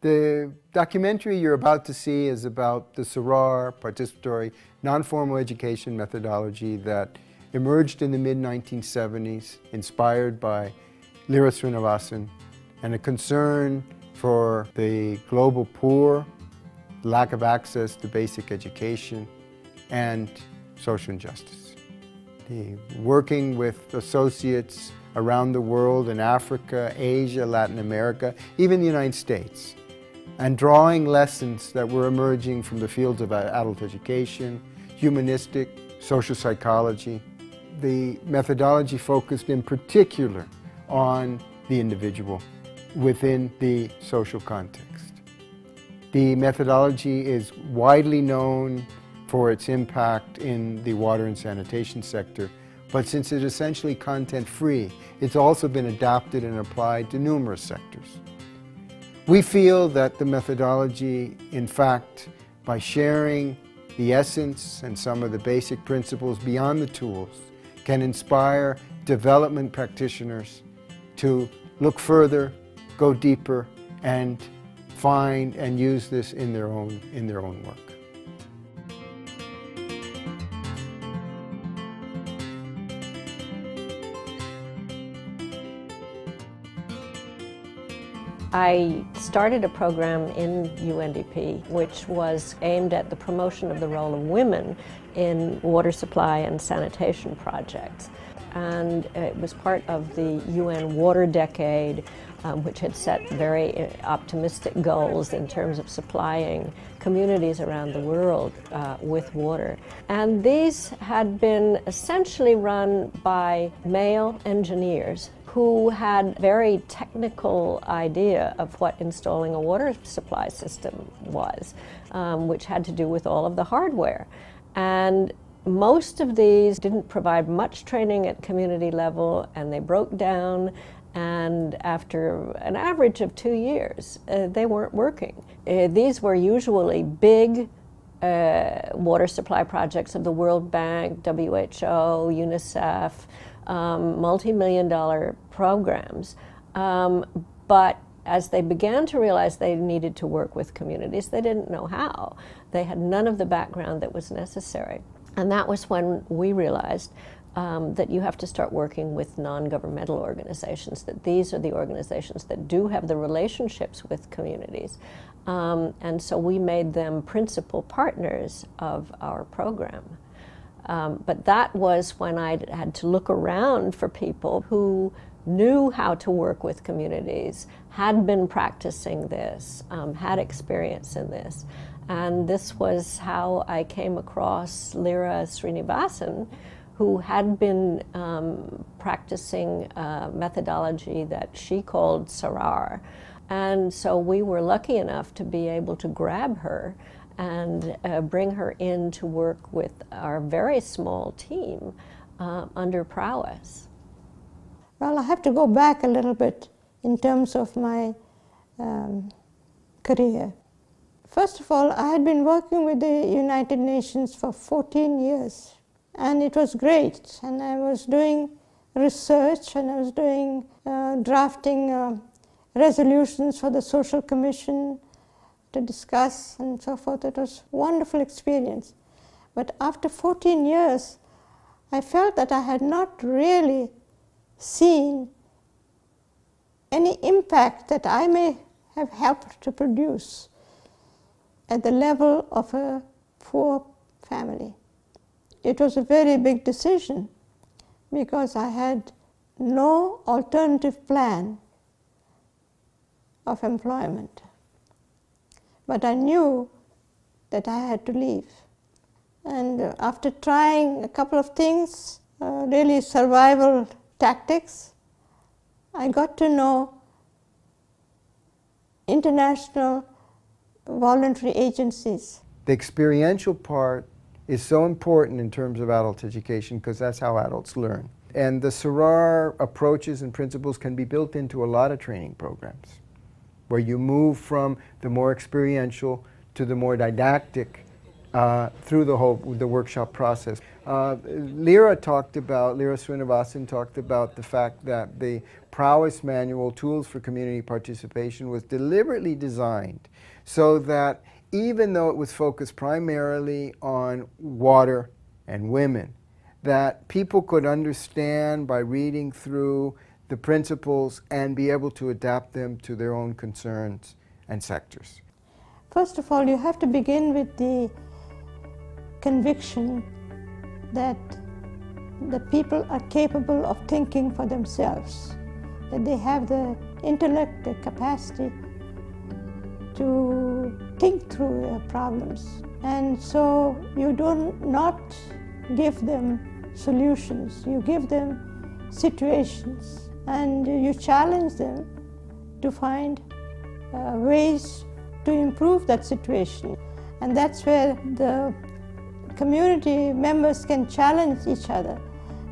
The documentary you're about to see is about the SARAR participatory non-formal education methodology that emerged in the mid-1970s, inspired by Lyra Srinivasan, and a concern for the global poor, lack of access to basic education, and social injustice. Working with associates around the world in Africa, Asia, Latin America, even the United States, and drawing lessons that were emerging from the fields of adult education, humanistic, social psychology. The methodology focused in particular on the individual within the social context. The methodology is widely known for its impact in the water and sanitation sector, but since it's essentially content-free, it's also been adapted and applied to numerous sectors. We feel that the methodology, in fact, by sharing the essence and some of the basic principles beyond the tools, can inspire development practitioners to look further, go deeper, and find and use this in their own work. I started a program in UNDP which was aimed at the promotion of the role of women in water supply and sanitation projects. And it was part of the UN Water Decade, which had set very optimistic goals in terms of supplying communities around the world with water. And these had been essentially run by male engineers who had very technical idea of what installing a water supply system was, which had to do with all of the hardware. And most of these didn't provide much training at community level, and they broke down, and after an average of 2 years, they weren't working. These were usually big water supply projects of the World Bank, WHO, UNICEF, multi-million-dollar programs. But as they began to realize they needed to work with communities, they didn't know how. They had none of the background that was necessary. And that was when we realized that you have to start working with non-governmental organizations, that these are the organizations that do have the relationships with communities. And so we made them principal partners of our program. But that was when I had to look around for people who knew how to work with communities, had been practicing this, had experience in this. And this was how I came across Lyra Srinivasan, who had been practicing methodology that she called SARAR. And so we were lucky enough to be able to grab her and bring her in to work with our very small team under PHAST. Well, I have to go back a little bit in terms of my career. First of all, I had been working with the United Nations for 14 years, and it was great. And I was doing research, and I was doing drafting resolutions for the Social Commission to discuss and so forth. It was a wonderful experience. But after 14 years, I felt that I had not really seen any impact that I may have helped to produce at the level of a poor family. It was a very big decision because I had no alternative plan of employment. But I knew that I had to leave. And after trying a couple of things, really survival tactics, I got to know international voluntary agencies. The experiential part is so important in terms of adult education because that's how adults learn. And the SARAR approaches and principles can be built into a lot of training programs, where you move from the more experiential to the more didactic through the workshop process. Lyra Srinivasan talked about the fact that the prowess manual, Tools for Community Participation, was deliberately designed so that even though it was focused primarily on water and women, that people could understand by reading through the principles and be able to adapt them to their own concerns and sectors. First of all, you have to begin with the conviction that the people are capable of thinking for themselves, that they have the intellect, the capacity to think through their problems. And so you do not give them solutions, you give them situations, and you challenge them to find ways to improve that situation. And that's where the community members can challenge each other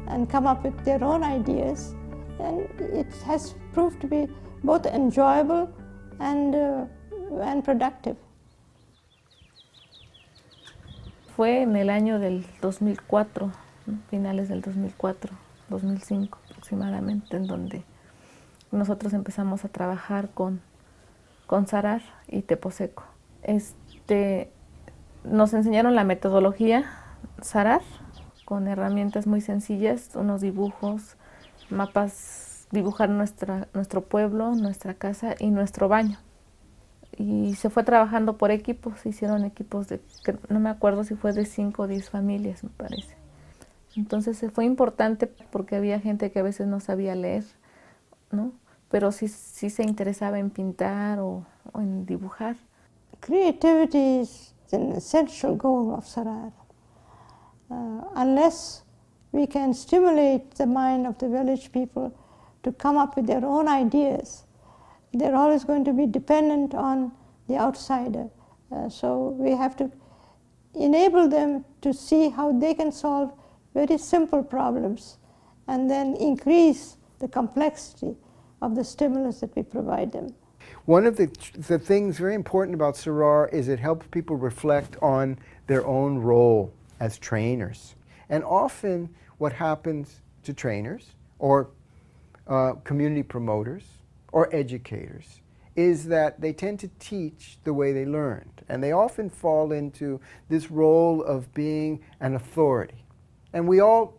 and come up with their own ideas. And it has proved to be both enjoyable and productive. Fue en el año del 2004, finales del 2004, 2005 aproximadamente, en donde nosotros empezamos a trabajar con SARAR y Teposeco. Nos enseñaron la metodología SARAR con herramientas muy sencillas, unos dibujos, mapas, dibujar nuestro pueblo, nuestra casa y nuestro baño. Y se fue trabajando por equipos, se hicieron equipos de, no me acuerdo si fue de 5 o 10 familias, me parece. Entonces fue importante porque había gente que a veces no sabía leer, ¿no? Pero sí se interesaba en pintar o en dibujar. Creativity is an essential goal of SARAR. Unless we can stimulate the mind of the village people to come up with their own ideas, they're always going to be dependent on the outsider. So we have to enable them to see how they can solve very simple problems and then increase the complexity of the stimulus that we provide them. One of the things very important about SARAR is it helps people reflect on their own role as trainers. And often what happens to trainers or community promoters or educators is that they tend to teach the way they learned. And they often fall into this role of being an authority. And we all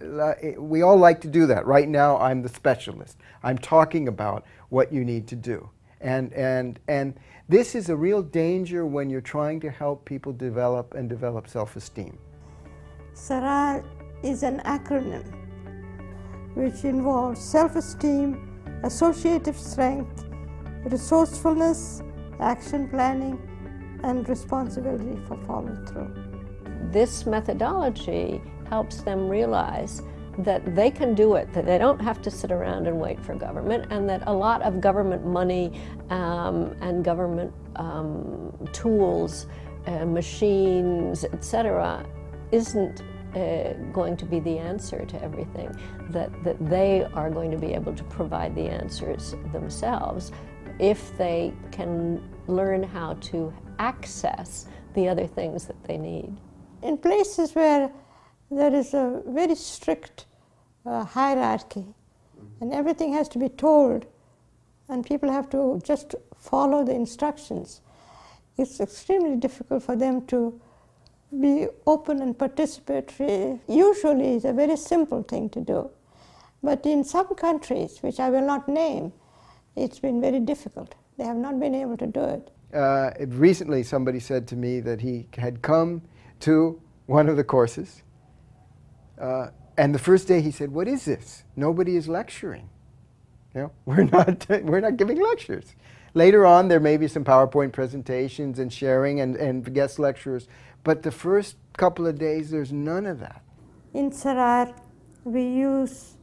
like to do that. Right now I'm the specialist. I'm talking about what you need to do. And this is a real danger when you're trying to help people develop self-esteem. SARAR is an acronym which involves self-esteem, associative strength, resourcefulness, action planning, and responsibility for follow-through. This methodology helps them realize that they can do it, that they don't have to sit around and wait for government, and that a lot of government money and government tools, machines, etc., isn't going to be the answer to everything, that they are going to be able to provide the answers themselves if they can learn how to access the other things that they need. In places where there is a very strict hierarchy and everything has to be told and people have to just follow the instructions, it's extremely difficult for them to be open and participatory. Usually it's a very simple thing to do. But in some countries, which I will not name, it's been very difficult. They have not been able to do it. Recently somebody said to me that he had come to one of the courses and the first day he said, "What is this? Nobody is lecturing. You know, we're not giving lectures." Later on there may be some PowerPoint presentations and sharing and guest lecturers, but the first couple of days there's none of that. In SARAR we use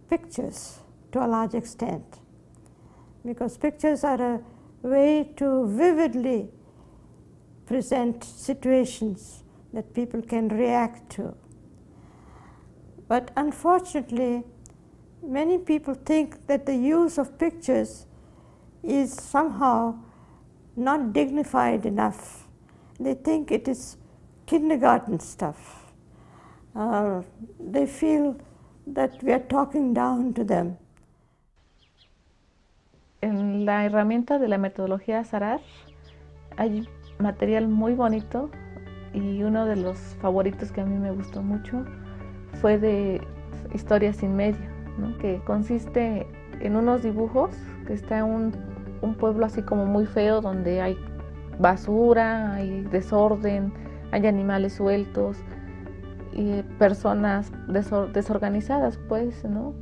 pictures to a large extent because pictures are a way to vividly present situations that people can react to. But unfortunately, many people think that the use of pictures is somehow not dignified enough. They think it is kindergarten stuff. They feel that we are talking down to them. la herramienta de la metodología SARAR hay material muy bonito y uno de los favoritos que a mí me gustó mucho fue de Historia sin medio, ¿no? Que consiste en unos dibujos que está un pueblo así como muy feo donde hay basura, hay desorden, hay animales sueltos y personas desorganizadas, pues, ¿no?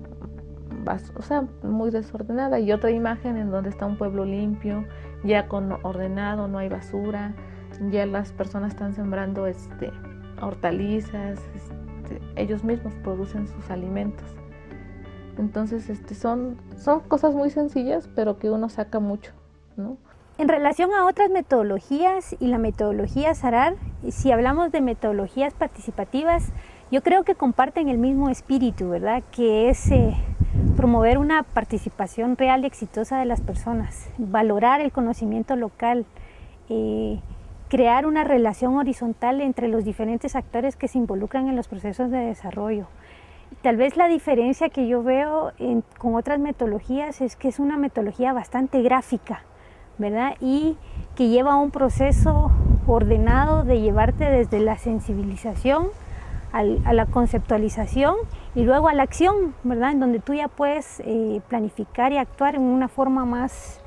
O sea, muy desordenada, y otra imagen en donde está un pueblo limpio, ya ordenado, no hay basura, ya las personas están sembrando hortalizas, ellos mismos producen sus alimentos. Entonces son cosas muy sencillas, pero que uno saca mucho, ¿no? En relación a otras metodologías y la metodología SARAR, si hablamos de metodologías participativas, yo creo que comparten el mismo espíritu, ¿verdad? Que es promover una participación real y exitosa de las personas, valorar el conocimiento local, crear una relación horizontal entre los diferentes actores que se involucran en los procesos de desarrollo. Tal vez la diferencia que yo veo con otras metodologías es que es una metodología bastante gráfica, ¿verdad? Y que lleva un proceso ordenado de llevarte desde la sensibilización a la conceptualización y luego a la acción, ¿verdad? En donde tú ya puedes planificar y actuar en una forma más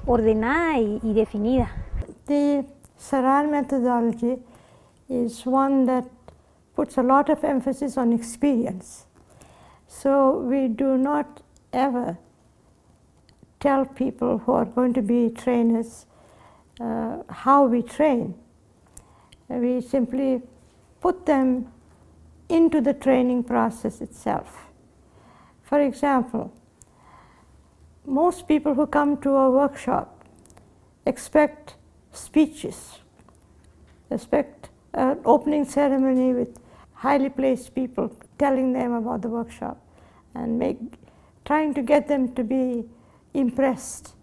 ordenada y definida. The SARAR methodology is one that puts a lot of emphasis on experience. So we do not ever tell people who are going to be trainers how we train. We simply put them into the training process itself. For example, most people who come to a workshop expect speeches, expect an opening ceremony with highly placed people telling them about the workshop and trying to get them to be impressed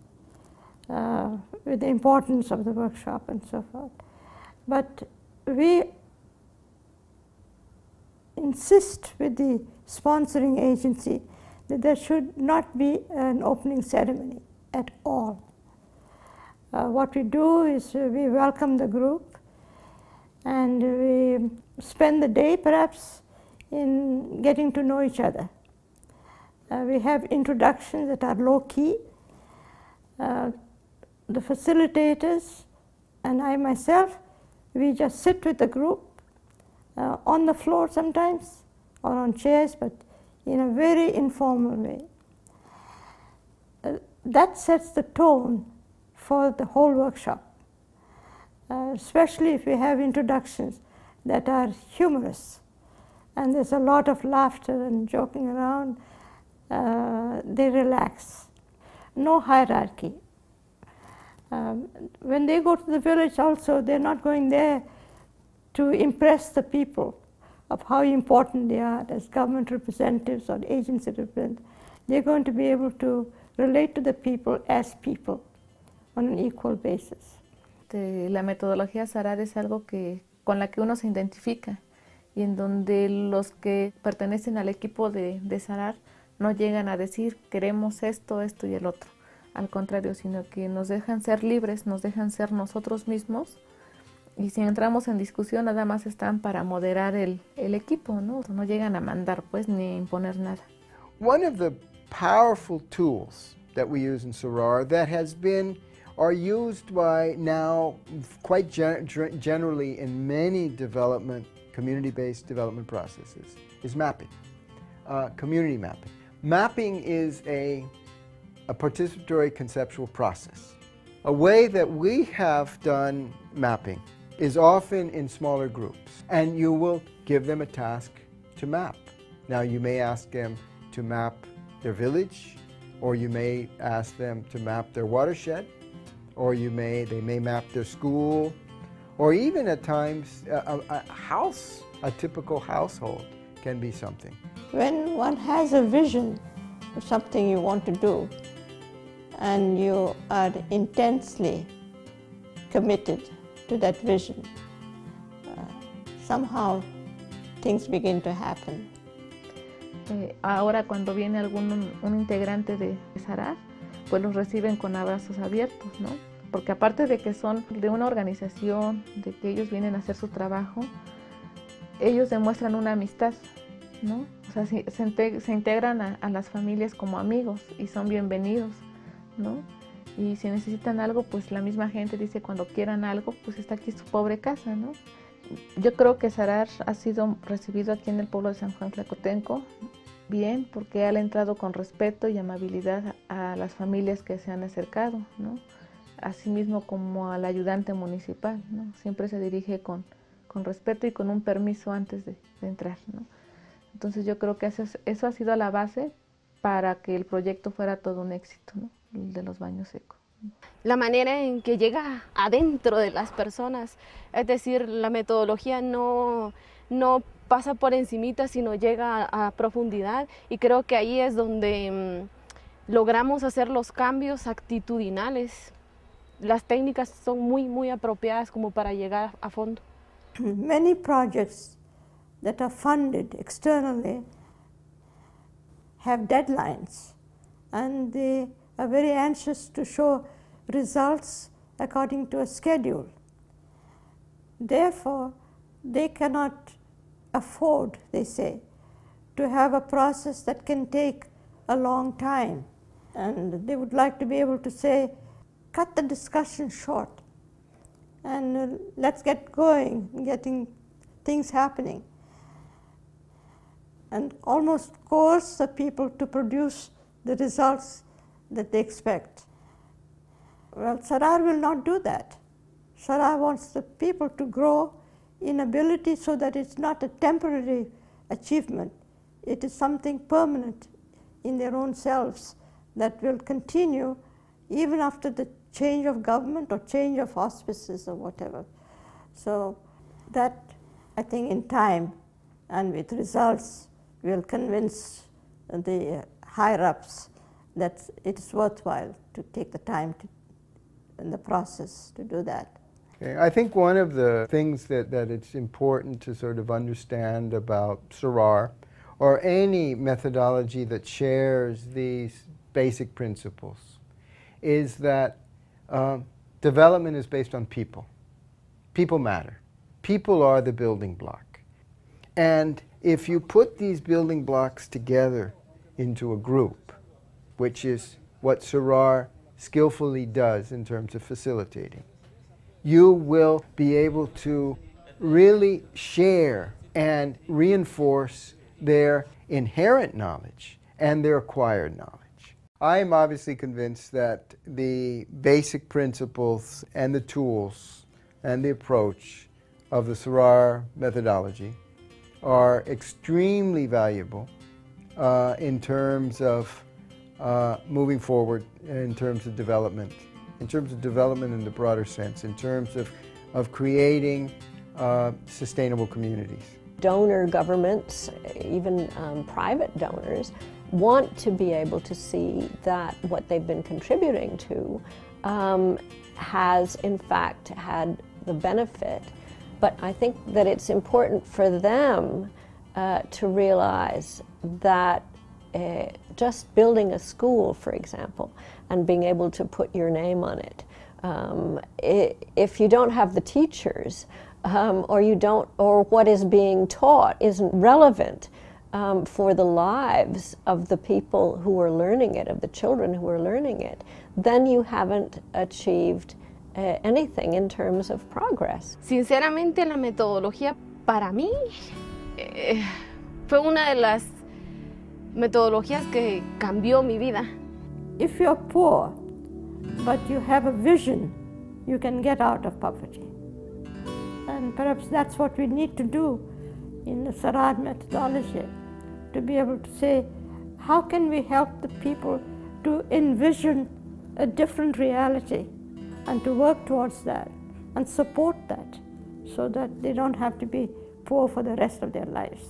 with the importance of the workshop and so forth. But we insist with the sponsoring agency that there should not be an opening ceremony at all. What we do is we welcome the group and we spend the day perhaps in getting to know each other. We have introductions that are low-key. The facilitators and I myself, we just sit with the group on the floor sometimes or on chairs, but in a very informal way. That sets the tone for the whole workshop, especially if we have introductions that are humorous and there's a lot of laughter and joking around. They relax. No hierarchy. When they go to the village also, they're not going there to impress the people of how important they are as government representatives or agency representatives. They're going to be able to relate to the people as people on an equal basis. La metodología SARAR es algo con la que uno se identifica y en donde los que pertenecen al equipo de SARAR no llegan a decir queremos esto, esto y el otro. Al contrario, sino que nos dejan ser libres, nos dejan ser nosotros mismos, y si entramos en discusión nada más están para moderar el equipo, ¿no? No llegan a mandar pues ni a imponer nada. One of the powerful tools that we use in SARAR that are used by now quite generally in many community-based development processes is mapping, community mapping. Mapping is a participatory conceptual process. A way that we have done mapping is often in smaller groups, and you will give them a task to map. Now you may ask them to map their village, or you may ask them to map their watershed, or they may map their school, or even at times a typical household can be something. When one has a vision of something you want to do, and you are intensely committed to that vision, somehow things begin to happen. Ahora cuando viene un integrante de SARAR, pues los reciben con abrazos abiertos, ¿no? Porque aparte de que son de una organización, de que ellos vienen a hacer su trabajo, ellos demuestran una amistad, ¿no? O sea, se integran a las familias como amigos y son bienvenidos, ¿no? Y si necesitan algo, pues la misma gente dice cuando quieran algo, pues está aquí su pobre casa, ¿no? Yo creo que SARAR ha sido recibido aquí en el pueblo de San Juan Tlacotenco bien, porque han entrado con respeto y amabilidad a las familias que se han acercado, ¿no? Asimismo como al ayudante municipal, ¿no? Siempre se dirige con respeto y con un permiso antes de entrar, ¿no? Entonces yo creo que eso ha sido la base para que el proyecto fuera todo un éxito, ¿no? El de los baños secos. La manera en que llega adentro de las personas, es decir, la metodología no pasa por encimita, sino llega a profundidad, y creo que ahí es donde logramos hacer los cambios actitudinales. Las técnicas son muy apropiadas como para llegar a fondo. Many projects that are funded externally have deadlines, and they are very anxious to show results according to a schedule. Therefore, they cannot afford, they say, to have a process that can take a long time. And they would like to be able to say, cut the discussion short and let's get going, getting things happening. And almost coerce the people to produce the results that they expect. Well, SARAR will not do that. SARAR wants the people to grow in ability so that it's not a temporary achievement. It is something permanent in their own selves that will continue even after the change of government or change of auspices or whatever. So that, I think, in time and with results will convince the higher-ups that it is worthwhile to take the time in the process to do that. Okay. I think one of the things that it's important to sort of understand about SARAR, or any methodology that shares these basic principles, is that development is based on people. People matter. People are the building block. And if you put these building blocks together into a group, which is what SARAR skillfully does in terms of facilitating, you will be able to really share and reinforce their inherent knowledge and their acquired knowledge. I am obviously convinced that the basic principles and the tools and the approach of the SARAR methodology are extremely valuable in terms of moving forward, in terms of development in the broader sense, in terms of creating sustainable communities. Donor governments, even private donors, want to be able to see that what they've been contributing to has in fact had the benefit. But I think that it's important for them to realize that just building a school, for example, and being able to put your name on it, if you don't have the teachers, or what is being taught isn't relevant for the lives of the people who are learning it, of the children who are learning it, then you haven't achieved anything in terms of progress. Sinceramente, la metodología para mí fue una de las metodologías que cambió mi vida. If you're poor, but you have a vision, you can get out of poverty. And perhaps that's what we need to do in the SARAR methodology, to be able to say, how can we help the people to envision a different reality and to work towards that and support that so that they don't have to be poor for the rest of their lives.